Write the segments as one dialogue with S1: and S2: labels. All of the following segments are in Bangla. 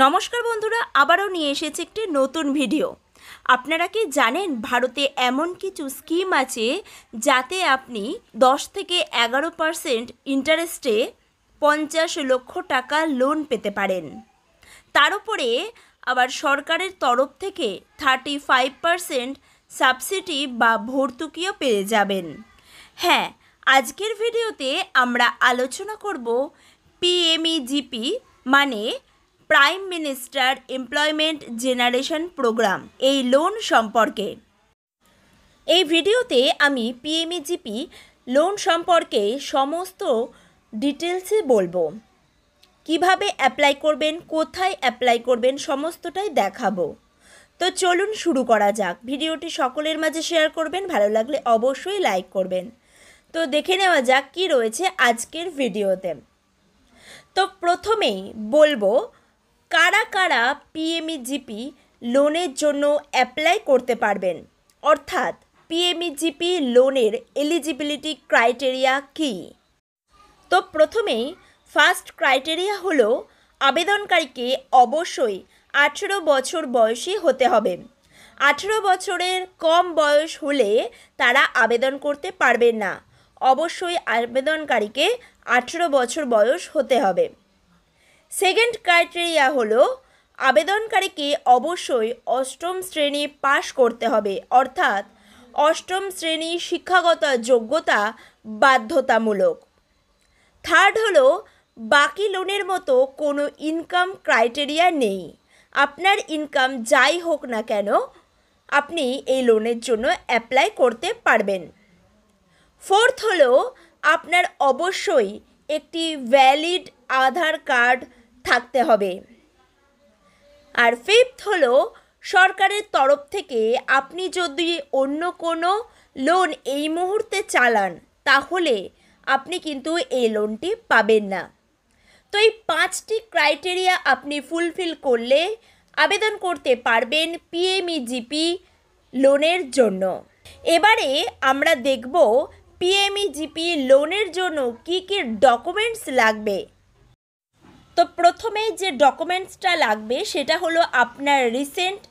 S1: নমস্কার বন্ধুরা, আবারও নিয়ে এসেছি একটি নতুন ভিডিও। আপনারা কি জানেন ভারতে এমন কিছু স্কিম আছে যাতে আপনি 10 থেকে 11% ইন্টারেস্টে 50 লক্ষ টাকা লোন পেতে পারেন। তার উপরে আবার সরকারের তরফ থেকে 35% সাবসিডি বা ভর্তুকিও পেয়ে যাবেন। হ্যাঁ, আজকের ভিডিওতে আমরা আলোচনা করব পিএমইজিপি মানে prime minister employment generation programme এই লোন সম্পর্কে। এই ভিডিওতে আমি পিএমইজিপি লোন সম্পর্কে সমস্ত ডিটেলসে বলবো। কিভাবে অ্যাপ্লাই করবেন, কোথায় অ্যাপ্লাই করবেন, সমস্তটাই দেখাবো। তো চলুন শুরু করা যাক। ভিডিওটি সকলের মাঝে শেয়ার করবেন, ভালো লাগলে অবশ্যই লাইক করবেন। তো দেখে নেওয়া যাক কি রয়েছে আজকের ভিডিওতে। তো প্রথমেই বলবো কারা কারা পিএমইজিপি লোনের জন্য অ্যাপ্লাই করতে পারবেন, অর্থাৎ পিএমইজিপি লোনের এলিজিবিলিটি ক্রাইটেরিয়া কী। তো প্রথমেই ফার্স্ট ক্রাইটেরিয়া হলো আবেদনকারীকে অবশ্যই 18 বছর বয়সী হতে হবে। 18 বছরের কম বয়স হলে তারা আবেদন করতে পারবেন না। অবশ্যই আবেদনকারীকে 18 বছর বয়স হতে হবে। সেকেন্ড ক্রাইটেরিয়া হলো আবেদনকারীকে অবশ্যই 8ম শ্রেণী পাশ করতে হবে, অর্থাৎ 8ম শ্রেণী শিক্ষাগত যোগ্যতা বাধ্যতামূলক। থার্ড হলো বাকি লোনের মতো কোনো ইনকাম ক্রাইটেরিয়া নেই। আপনার ইনকাম যাই হোক না কেন আপনি এই লোনের জন্য অ্যাপ্লাই করতে পারবেন। ফোর্থ হলো আপনার অবশ্যই একটি ভ্যালিড আধার কার্ড থাকতে হবে। আর ফিফথ হলো সরকারের তরফ থেকে আপনি যদি অন্য কোনো লোন এই মুহূর্তে চালান তাহলে আপনি কিন্তু এই লোনটি পাবেন না। তো এই 5টি ক্রাইটেরিয়া আপনি ফুলফিল করলে আবেদন করতে পারবেন পিএমইজিপি লোনের জন্য। এবারে আমরা দেখব পিএমইজিপি লোনের জন্য কী কী ডকুমেন্টস লাগবে। তো প্রথমে যে ডকুমেন্টসটা লাগবে সেটা হলো আপনার রিসেন্ট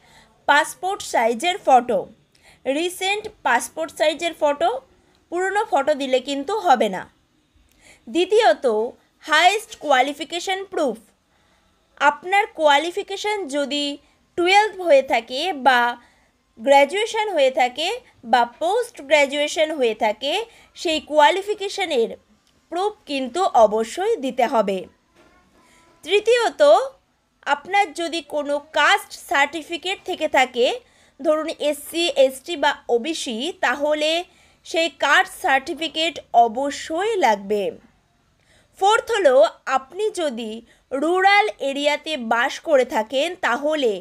S1: পাসপোর্ট সাইজের ফটো। রিসেন্ট পাসপোর্ট সাইজের ফটো, পুরনো ফটো দিলে কিন্তু হবে না। দ্বিতীয়ত হাইয়েস্ট কোয়ালিফিকেশান প্রুফ। আপনার কোয়ালিফিকেশান যদি 12 হয়ে থাকে বা গ্র্যাজুয়েশন হয়ে থাকে বা পোস্ট গ্র্যাজুয়েশন হয়ে থাকে সেই কোয়ালিফিকেশানের প্রুফ কিন্তু অবশ্যই দিতে হবে। তৃতীয়ত আপনার যদি কোনো কাস্ট সার্টিফিকেট থেকে থাকে, ধরুন এসসি এসটি বা ওবিসি, তাহলে সেই কাস্ট সার্টিফিকেট অবশ্যই লাগবে। ফোর্থ হলো আপনি যদি রুরাল এরিয়াতে বাস করে থাকেন তাহলে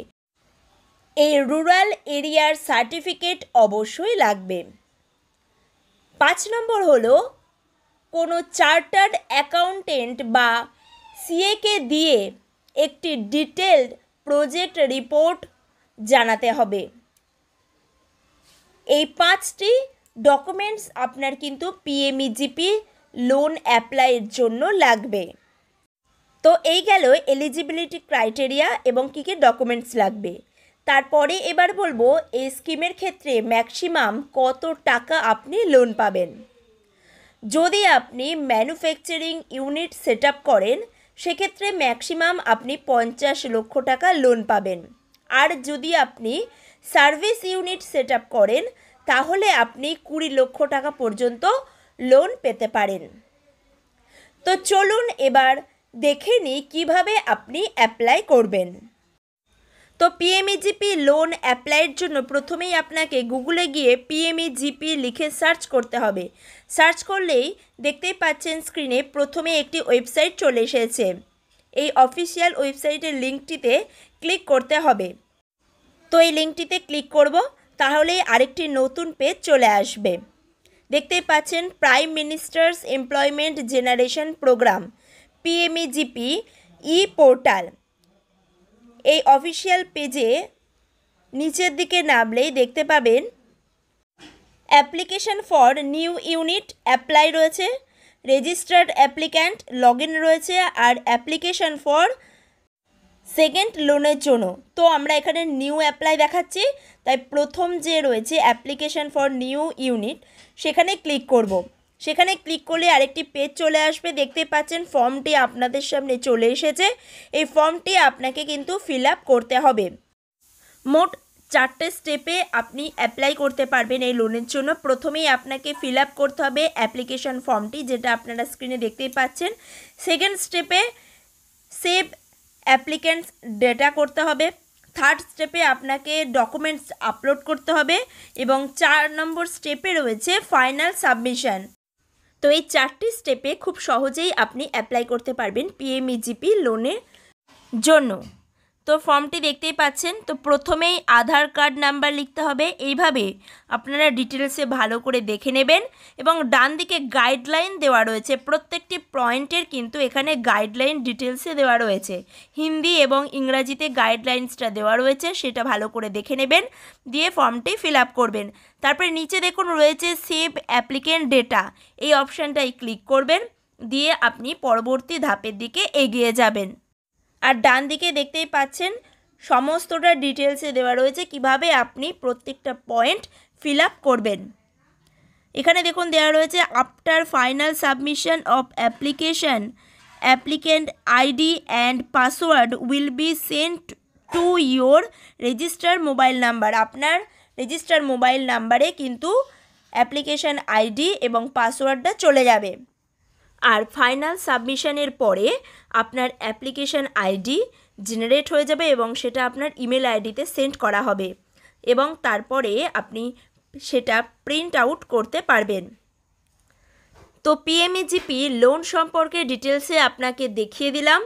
S1: এই রুরাল এরিয়ার সার্টিফিকেট অবশ্যই লাগবে। 5 নম্বর হলো কোনো চার্টার্ড অ্যাকাউন্টেন্ট বা সিএকে দিয়ে একটি ডিটেলড প্রজেক্ট রিপোর্ট জানাতে হবে। এই 5টি ডকুমেন্টস আপনার কিন্তু পিএমইজিপি লোন অ্যাপ্লাইয়ের জন্য লাগবে। তো এই গেল এলিজিবিলিটি ক্রাইটেরিয়া এবং কী কী ডকুমেন্টস লাগবে। তারপরে এবার বলবো এই স্কিমের ক্ষেত্রে ম্যাক্সিমাম কত টাকা আপনি লোন পাবেন। যদি আপনি ম্যানুফ্যাকচারিং ইউনিট সেট আপ করেন সেক্ষেত্রে ম্যাক্সিমাম আপনি 50 লক্ষ টাকা লোন পাবেন। আর যদি আপনি সার্ভিস ইউনিট সেট আপ করেন তাহলে আপনি 20 লক্ষ টাকা পর্যন্ত লোন পেতে পারেন। তো চলুন এবার দেখে নিই কীভাবে আপনি অ্যাপ্লাই করবেন। তো পিএমইজিপি লোন অ্যাপ্লাইয়ের জন্য প্রথমেই আপনাকে গুগলে গিয়ে পিএমইজিপি লিখে সার্চ করতে হবে। সার্চ করলেই দেখতেই পাচ্ছেন স্ক্রিনে প্রথমে একটি ওয়েবসাইট চলে এসেছে। এই অফিসিয়াল ওয়েবসাইটের লিঙ্কটিতে ক্লিক করতে হবে। তো এই লিঙ্কটিতে ক্লিক করব, তাহলেই আরেকটি নতুন পেজ চলে আসবে। দেখতেই পাচ্ছেন prime minister's employment generation programme PMEGP e portal. এই অফিসিয়াল পেজে নিচের দিকে নামলেই দেখতে পাবেন application for new unit apply রয়েছে, রেজিস্টার্ড অ্যাপ্লিক্যান্ট লগ ইন রয়েছে, আর অ্যাপ্লিকেশন ফর সেকেন্ড লোনের জন্য। তো আমরা এখানে নিউ অ্যাপ্লাই দেখাচ্ছি, তাই প্রথম যে রয়েছে অ্যাপ্লিকেশন ফর নিউ ইউনিট সেখানে ক্লিক করব। সেখানে ক্লিক করলে আরেকটি পেজ চলে আসবে, দেখতে পাচ্ছেন ফর্মটি আপনাদের সামনে চলে এসেছে। এই ফর্মটি আপনাকে কিন্তু ফিল আপ করতে হবে। মোট 4টে স্টেপে আপনি অ্যাপ্লাই করতে পারবেন এই লোনের জন্য। প্রথমেই আপনাকে ফিল আপ করতে হবে অ্যাপ্লিকেশন ফর্মটি, যেটা আপনারা স্ক্রিনে দেখতেই পাচ্ছেন। সেকেন্ড স্টেপে সেভ অ্যাপ্লিক্যান্টস ডেটা করতে হবে। থার্ড স্টেপে আপনাকে ডকুমেন্টস আপলোড করতে হবে এবং 4 নম্বর স্টেপে রয়েছে ফাইনাল সাবমিশন। তো এই 4টি স্টেপে খুব সহজেই আপনি অ্যাপ্লাই করতে পারবেন পিএমইজিপি লোনের জন্য। তো ফর্মটি দেখতেই পাচ্ছেন। তো প্রথমেই আধার কার্ড নাম্বার লিখতে হবে। এইভাবে আপনারা ডিটেলসে ভালো করে দেখে নেবেন এবং ডান দিকে গাইডলাইন দেওয়া রয়েছে, প্রত্যেকটি পয়েন্টের কিন্তু এখানে গাইডলাইন ডিটেলসে দেওয়া রয়েছে। হিন্দি এবং ইংরাজিতে গাইডলাইন্সটা দেওয়া রয়েছে, সেটা ভালো করে দেখে নেবেন, দিয়ে ফর্মটি ফিল আপ করবেন। তারপরে নিচে দেখুন রয়েছে সেভ অ্যাপ্লিকেন্ট ডেটা, এই অপশানটাই ক্লিক করবেন, দিয়ে আপনি পরবর্তী ধাপের দিকে এগিয়ে যাবেন। আর ডান দিকে দেখতেই পাচ্ছেন সমস্তটা ডিটেলসে দেওয়া রয়েছে কিভাবে আপনি প্রত্যেকটা পয়েন্ট ফিল আপ করবেন। এখানে দেখুন দেওয়া রয়েছে after final submission of application applicant ID and password will be sent to your register mobile number. আপনার রেজিস্টার মোবাইল নাম্বারে কিন্তু অ্যাপ্লিকেশন আইডি এবং পাসওয়ার্ডটা চলে যাবে। আর ফাইনাল সাবমিশনের পরে আপনার অ্যাপ্লিকেশন আইডি জেনারেট হয়ে যাবে এবং সেটা আপনার ইমেল আইডিতে সেন্ড করা হবে এবং তারপরে আপনি সেটা প্রিন্ট আউট করতে পারবেন। তো পিএমইজিপি লোন সম্পর্কে ডিটেলসে আপনাকে দেখিয়ে দিলাম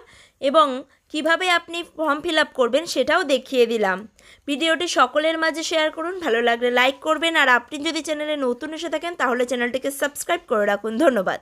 S1: এবং কিভাবে আপনি ফর্ম ফিল আপ করবেন সেটাও দেখিয়ে দিলাম। ভিডিওটি সকলের মাঝে শেয়ার করুন, ভালো লাগলে লাইক করবেন, আর আপনি যদি চ্যানেলে নতুন এসে থাকেন তাহলে চ্যানেলটিকে সাবস্ক্রাইব করে রাখুন। ধন্যবাদ।